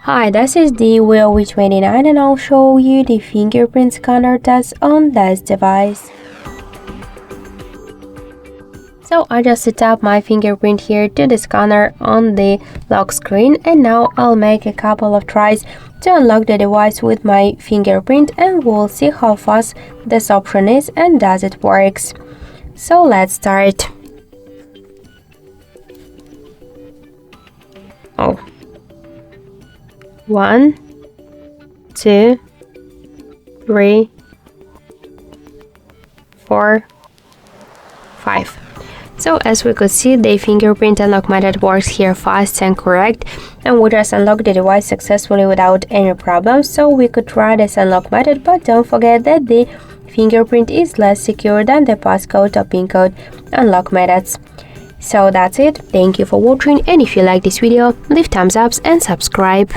Hi, this is the VIVO V29 and I'll show you the fingerprint scanner test on this device. So I just set up my fingerprint here to the scanner on the lock screen, and now I'll make a couple of tries to unlock the device with my fingerprint, and we'll see how fast this option is and does it works. So let's start. Oh. 1, 2, 3, 4, 5. So as we could see, the fingerprint unlock method works here fast and correct, and we just unlocked the device successfully without any problems. So we could try this unlock method, but don't forget that the fingerprint is less secure than the passcode or pin code unlock methods. So that's it. Thank you for watching, and if you like this video, leave thumbs up and subscribe.